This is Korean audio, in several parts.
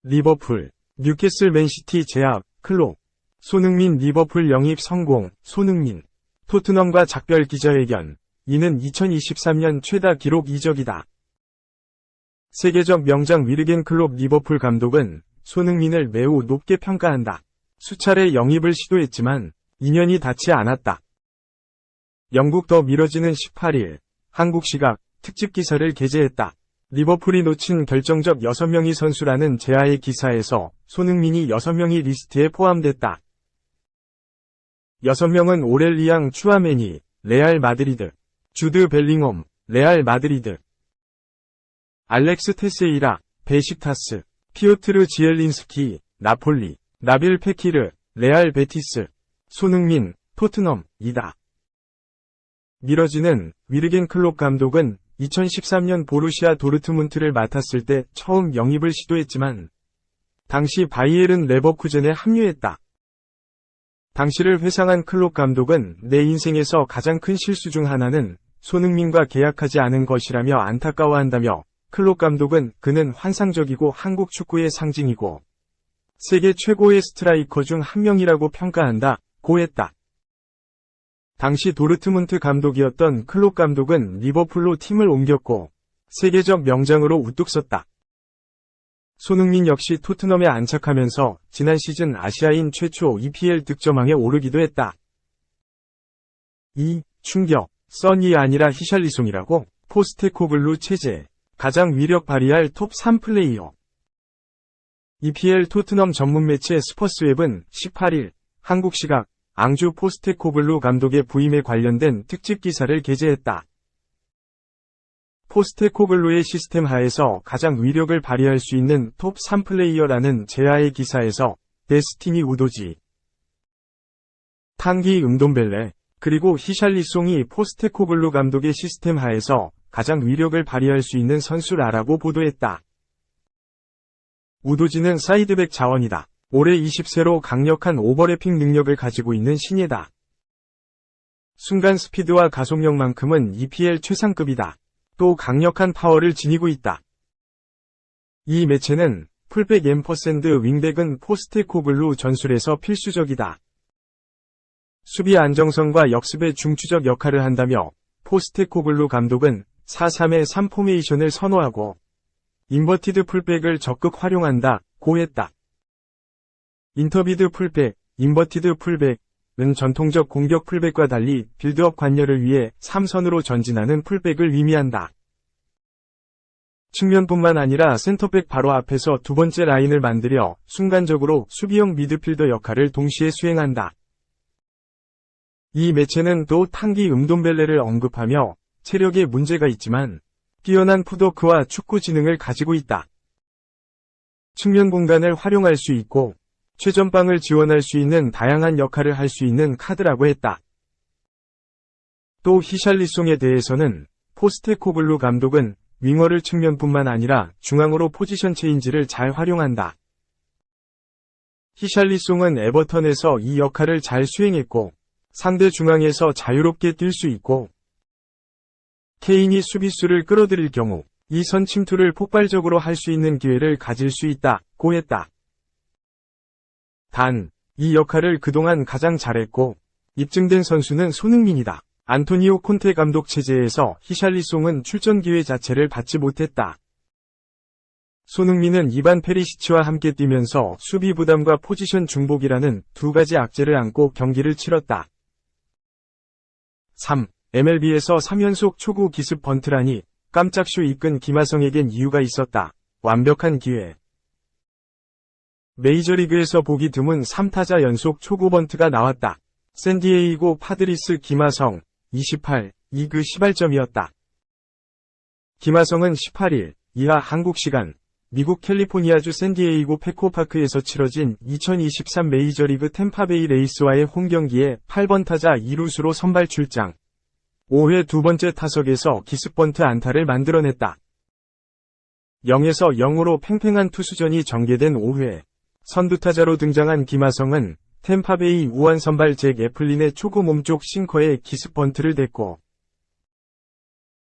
리버풀, 뉴캐슬 맨시티 제압, 클롭. 손흥민 리버풀 영입 성공, 손흥민. 토트넘과 작별 기자회견. 이는 2023년 최다 기록 이적이다. 세계적 명장 위르겐 클롭 리버풀 감독은 손흥민을 매우 높게 평가한다. 수차례 영입을 시도했지만 인연이 닿지 않았다. 영국 더 미러지는 18일 한국 시각 특집 기사를 게재했다. 리버풀이 놓친 결정적 6명의 선수라는 제아의 기사에서 손흥민이 6명의 리스트에 포함됐다. 6명은 오렐리앙 추아메니, 레알 마드리드, 주드 벨링엄, 레알 마드리드, 알렉스 테세이라, 베식타스, 피오트르 지엘린스키, 나폴리, 나빌 페키르, 레알 베티스, 손흥민, 토트넘이다. 미러지는 위르겐 클롭 감독은 2013년 보루시아 도르트문트를 맡았을 때 처음 영입을 시도했지만 당시 바이에른 레버쿠젠에 합류했다. 당시를 회상한 클롭 감독은 내 인생에서 가장 큰 실수 중 하나는 손흥민과 계약하지 않은 것이라며 안타까워한다며 클롭 감독은 그는 환상적이고 한국 축구의 상징이고 세계 최고의 스트라이커 중 한 명이라고 평가한다 고 했다. 당시 도르트문트 감독이었던 클롭 감독은 리버풀로 팀을 옮겼고 세계적 명장으로 우뚝 섰다. 손흥민 역시 토트넘에 안착하면서 지난 시즌 아시아인 최초 EPL 득점왕에 오르기도 했다. 이 충격, 써니 아니라 히샬리송이라고? 포스테코글루 체제, 가장 위력 발휘할 톱 3 플레이어. EPL 토트넘 전문 매체 스퍼스웹은 18일 한국 시각 앙주 포스테코글루 감독의 부임에 관련된 특집 기사를 게재했다. 포스테코글루의 시스템 하에서 가장 위력을 발휘할 수 있는 톱 3 플레이어라는 제아의 기사에서 데스티니 우도지, 탕기 음돈벨레, 그리고 히샬리송이 포스테코글루 감독의 시스템 하에서 가장 위력을 발휘할 수 있는 선수라고 보도했다. 우도지는 사이드백 자원이다. 올해 20세로 강력한 오버래핑 능력을 가지고 있는 신예다. 순간 스피드와 가속력만큼은 EPL 최상급이다. 또 강력한 파워를 지니고 있다. 이 매체는 풀백 앰퍼샌드 윙백은 포스테코글루 전술에서 필수적이다. 수비 안정성과 역습의 중추적 역할을 한다며 포스테코글루 감독은 4-3-3 포메이션을 선호하고 인버티드 풀백을 적극 활용한다 고 했다. 인터비드 풀백, 인버티드 풀백은 전통적 공격 풀백과 달리 빌드업 관여를 위해 3선으로 전진하는 풀백을 의미한다. 측면뿐만 아니라 센터백 바로 앞에서 두 번째 라인을 만들어 순간적으로 수비형 미드필더 역할을 동시에 수행한다. 이 매체는 또 탕기 음돈벨레를 언급하며 체력에 문제가 있지만 뛰어난 풋워크와 축구 지능을 가지고 있다. 측면 공간을 활용할 수 있고 최전방을 지원할 수 있는 다양한 역할을 할 수 있는 카드라고 했다. 또 히샬리송에 대해서는 포스테코글루 감독은 윙어를 측면뿐만 아니라 중앙으로 포지션 체인지를 잘 활용한다. 히샬리송은 에버턴에서 이 역할을 잘 수행했고 상대 중앙에서 자유롭게 뛸 수 있고 케인이 수비수를 끌어들일 경우 이 선 침투를 폭발적으로 할 수 있는 기회를 가질 수 있다 고 했다. 단, 이 역할을 그동안 가장 잘했고 입증된 선수는 손흥민이다. 안토니오 콘테 감독 체제에서 히샬리송은 출전 기회 자체를 받지 못했다. 손흥민은 이반 페리시치와 함께 뛰면서 수비 부담과 포지션 중복이라는 두 가지 악재를 안고 경기를 치렀다. 3. MLB에서 3연속 초구 기습 번트라니 깜짝 쇼 이끈 김하성에겐 이유가 있었다. 완벽한 기회. 메이저리그에서 보기 드문 3타자 연속 초구 번트가 나왔다. 샌디에이고 파드리스 김하성, 28, 2그 시발점이었다. 김하성은 18일, 이하 한국 시간, 미국 캘리포니아주 샌디에이고 페코파크에서 치러진 2023 메이저리그 템파베이 레이스와의 홈경기에 8번 타자 2루수로 선발 출장. 5회 두 번째 타석에서 기습번트 안타를 만들어냈다. 0에서 0으로 팽팽한 투수전이 전개된 5회. 선두타자로 등장한 김하성은 템파베이 우완 선발 잭 애플린의 초구 몸쪽 싱커에 기습번트를 댔고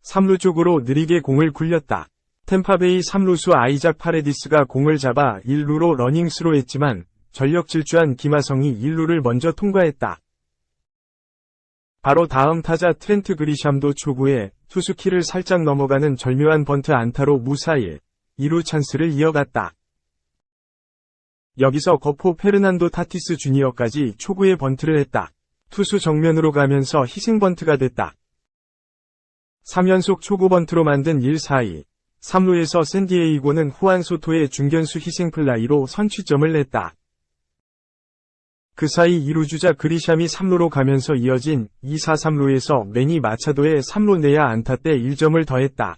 3루 쪽으로 느리게 공을 굴렸다. 템파베이 3루수 아이작 파레디스가 공을 잡아 1루로 러닝스로 했지만 전력 질주한 김하성이 1루를 먼저 통과했다. 바로 다음 타자 트렌트 그리샴도 초구에 투수 키를 살짝 넘어가는 절묘한 번트 안타로 무사히 2루 찬스를 이어갔다. 여기서 거포 페르난도 타티스 주니어까지 초구에 번트를 했다. 투수 정면으로 가면서 희생 번트가 됐다. 3연속 초구 번트로 만든 1-4-2. 3루에서 샌디에이고는 후안 소토의 중견수 희생 플라이로 선취점을 냈다. 그 사이 2루 주자 그리샴이 3루로 가면서 이어진 2-4-3루에서 매니 마차도의 3루 내야 안타 때 1점을 더했다.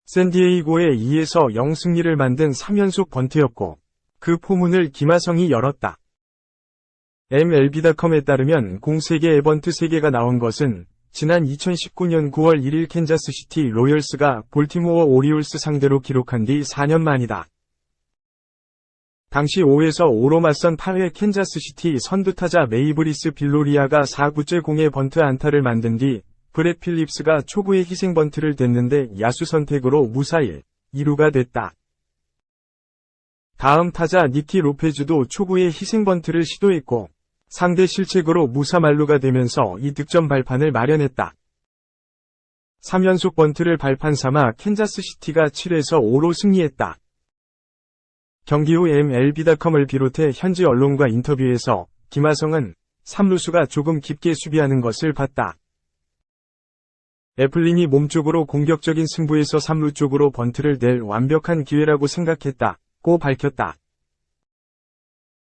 샌디에이고의 2-0 승리를 만든 3연속 번트였고 그 포문을 김하성이 열었다. MLB.com에 따르면 공 3개 에번트 3개가 나온 것은 지난 2019년 9월 1일 캔자스시티 로열스가 볼티모어 오리올스 상대로 기록한 뒤 4년 만이다. 당시 5-5로 맞선 8회 캔자스시티 선두타자 메이브리스 빌로리아가 4구째 공에 번트 안타를 만든 뒤 브렛 필립스가 초구에 희생 번트를 댔는데 야수 선택으로 무사히 2루가 됐다. 다음 타자 니키 로페즈도 초구에 희생 번트를 시도했고 상대 실책으로 무사 만루가 되면서 2득점 발판을 마련했다. 3연속 번트를 발판 삼아 캔자스시티가 7-5로 승리했다. 경기 후 MLB.com을 비롯해 현지 언론과 인터뷰에서 김하성은 3루수가 조금 깊게 수비하는 것을 봤다. 애플린이 몸쪽으로 공격적인 승부에서 3루 쪽으로 번트를 낼 완벽한 기회라고 생각했다고 밝혔다.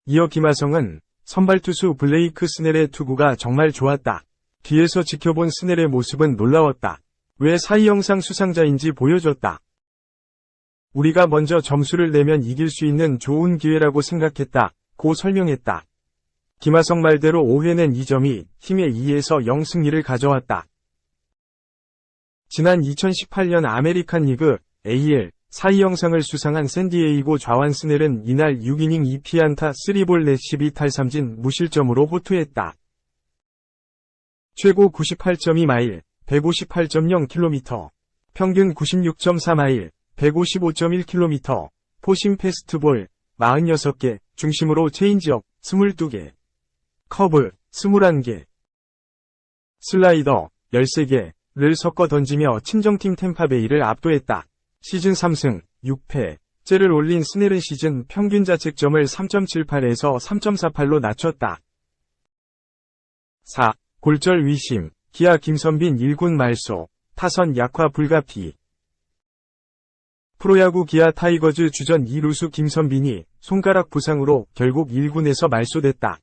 이어 김하성은 선발 투수 블레이크 스넬의 투구가 정말 좋았다. 뒤에서 지켜본 스넬의 모습은 놀라웠다. 왜 사이 영상 수상자인지 보여줬다. 우리가 먼저 점수를 내면 이길 수 있는 좋은 기회라고 생각했다고 설명했다. 김하성 말대로 5회 낸 2점이 팀의 2-0 승리를 가져왔다. 지난 2018년 아메리칸 리그 AL 사이 영상을 수상한 샌디에이고 좌완 스넬은 이날 6이닝 2피안타 3볼 412탈삼진 무실점으로 호투했다. 최고 98.2마일, 158.0km, 평균 96.4마일, 155.1km, 포심 패스트볼 46개, 중심으로 체인지업 22개, 커브 21개, 슬라이더 13개를 섞어 던지며 친정팀 템파베이를 압도했다. 시즌 3승, 6패째를 올린 스넬은 시즌 평균 자책점을 3.78에서 3.48로 낮췄다. 4. 골절 위심, 기아 김선빈 1군 말소, 타선 약화 불가피. 프로야구 기아 타이거즈 주전 2루수 김선빈이 손가락 부상으로 결국 1군에서 말소됐다.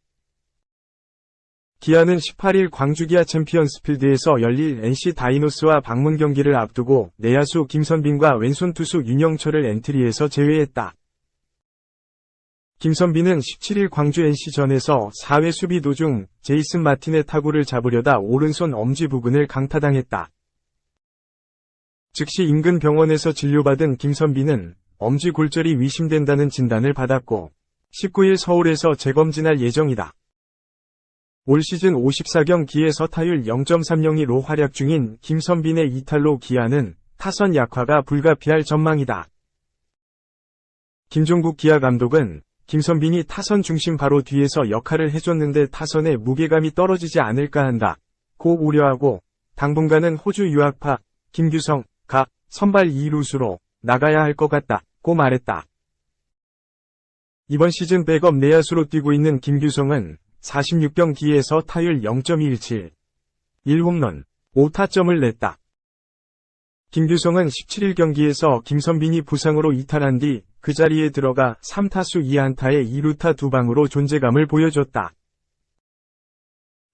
기아는 18일 광주기아 챔피언스필드에서 열릴 NC 다이노스와 방문 경기를 앞두고 내야수 김선빈과 왼손 투수 윤영철을 엔트리에서 제외했다. 김선빈은 17일 광주 NC전에서 4회 수비 도중 제이슨 마틴의 타구를 잡으려다 오른손 엄지 부근을 강타당했다. 즉시 인근 병원에서 진료받은 김선빈은 엄지 골절이 의심된다는 진단을 받았고 19일 서울에서 재검진할 예정이다. 올 시즌 54경기에서 타율 0.302로 활약 중인 김선빈의 이탈로 기아는 타선 약화가 불가피할 전망이다. 김종국 기아 감독은 김선빈이 타선 중심 바로 뒤에서 역할을 해줬는데 타선의 무게감이 떨어지지 않을까 한다고 우려하고 당분간은 호주 유학파 김규성가 선발 2루수로 나가야 할 것 같다고 말했다. 이번 시즌 백업 내야수로 뛰고 있는 김규성은 46경기에서 타율 0.217, 1홈런, 5타점을 냈다. 김규성은 17일 경기에서 김선빈이 부상으로 이탈한 뒤 그 자리에 들어가 3타수 2안타에 2루타 2방으로 존재감을 보여줬다.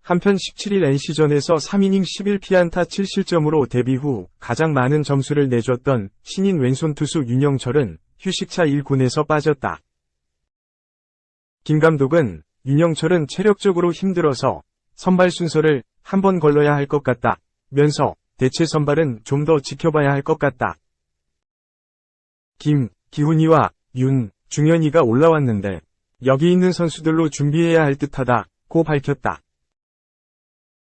한편 17일 NC전에서 3이닝 11피안타 7실점으로 데뷔 후 가장 많은 점수를 내줬던 신인 왼손 투수 윤영철은 휴식차 1군에서 빠졌다. 김 감독은 윤영철은 체력적으로 힘들어서 선발 순서를 한 번 걸러야 할 것 같다 면서 대체 선발은 좀 더 지켜봐야 할 것 같다. 기훈이와 중현이가 올라왔는데 여기 있는 선수들로 준비해야 할 듯하다고 밝혔다.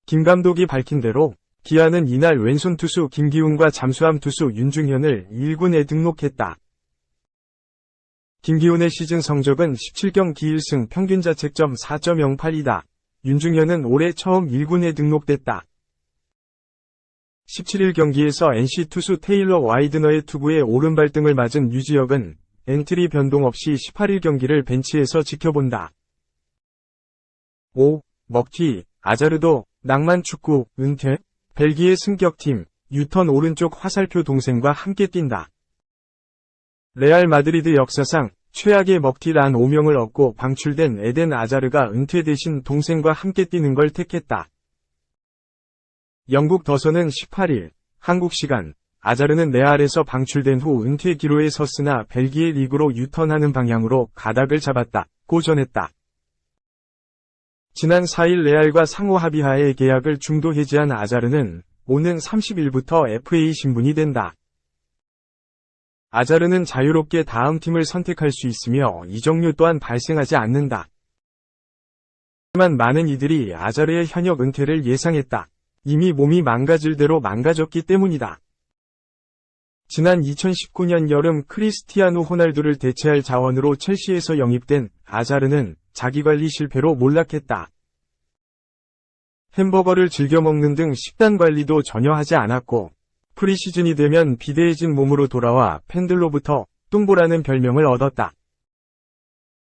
김 감독이 밝힌 대로 기아는 이날 왼손 투수 김기훈과 잠수함 투수 윤중현을 1군에 등록했다. 김기훈의 시즌 성적은 17경기 1승 평균 자책점 4.08이다. 윤중현은 올해 처음 1군에 등록됐다. 17일 경기에서 NC 투수 테일러 와이드너의 투구에 오른발 등을 맞은 유지혁은 엔트리 변동 없이 18일 경기를 벤치에서 지켜본다. 5. 먹튀, 아자르도, 낭만 축구, 은퇴, 벨기에 승격팀, 유턴 오른쪽 화살표 동생과 함께 뛴다. 레알 마드리드 역사상 최악의 먹튀란 오명을 얻고 방출된 에덴 아자르가 은퇴 대신 동생과 함께 뛰는 걸 택했다. 영국 더선은 18일, 한국 시간, 아자르는 레알에서 방출된 후 은퇴 기로에 섰으나 벨기에 리그로 유턴하는 방향으로 가닥을 잡았다고 전했다. 지난 4일 레알과 상호 합의하에 계약을 중도 해지한 아자르는 오는 30일부터 FA 신분이 된다. 아자르는 자유롭게 다음 팀을 선택할 수 있으며 이적료 또한 발생하지 않는다. 하지만 많은 이들이 아자르의 현역 은퇴를 예상했다. 이미 몸이 망가질 대로 망가졌기 때문이다. 지난 2019년 여름 크리스티아누 호날두를 대체할 자원으로 첼시에서 영입된 아자르는 자기관리 실패로 몰락했다. 햄버거를 즐겨 먹는 등 식단 관리도 전혀 하지 않았고 프리시즌이 되면 비대해진 몸으로 돌아와 팬들로부터 뚱보라는 별명을 얻었다.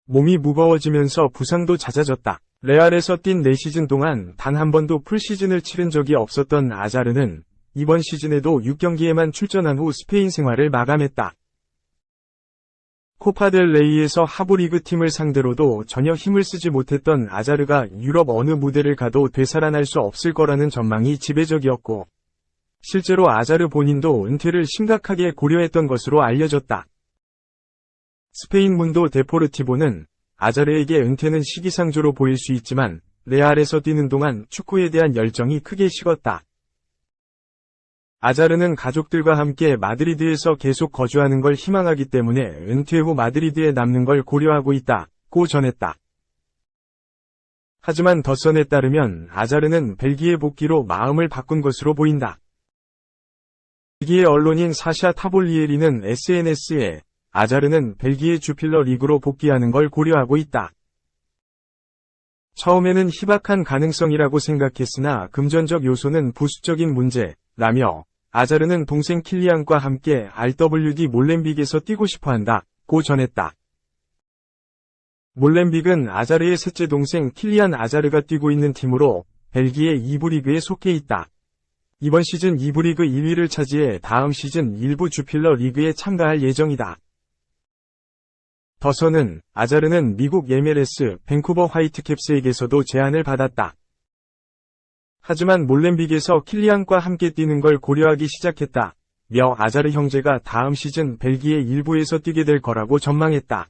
몸이 무거워지면서 부상도 잦아졌다. 레알에서 뛴 4시즌 동안 단 한 번도 풀시즌을 치른 적이 없었던 아자르는 이번 시즌에도 6경기에만 출전한 후 스페인 생활을 마감했다. 코파델 레이에서 하부리그 팀을 상대로도 전혀 힘을 쓰지 못했던 아자르가 유럽 어느 무대를 가도 되살아날 수 없을 거라는 전망이 지배적이었고 실제로 아자르 본인도 은퇴를 심각하게 고려했던 것으로 알려졌다. 스페인 문도 데포르티보는 아자르에게 은퇴는 시기상조로 보일 수 있지만 레알에서 뛰는 동안 축구에 대한 열정이 크게 식었다. 아자르는 가족들과 함께 마드리드에서 계속 거주하는 걸 희망하기 때문에 은퇴 후 마드리드에 남는 걸 고려하고 있다고 전했다. 하지만 더선에 따르면 아자르는 벨기에 복귀로 마음을 바꾼 것으로 보인다. 벨기에 언론인 사샤 타볼리에리는 SNS에 아자르는 벨기에 주필러 리그로 복귀하는 걸 고려하고 있다. 처음에는 희박한 가능성이라고 생각했으나 금전적 요소는 부수적인 문제라며 아자르는 동생 킬리안과 함께 RWD 몰렘빅에서 뛰고 싶어한다고 전했다. 몰렘빅은 아자르의 셋째 동생 킬리안 아자르가 뛰고 있는 팀으로 벨기에 2부 리그에 속해 있다. 이번 시즌 2부 리그 1위를 차지해 다음 시즌 일부 주필러 리그에 참가할 예정이다. 더선은 아자르는 미국 MLS 밴쿠버 화이트캡스에게서도 제안을 받았다. 하지만 몰렘빅에서 킬리안과 함께 뛰는 걸 고려하기 시작했다며 아자르 형제가 다음 시즌 벨기에 일부에서 뛰게 될 거라고 전망했다.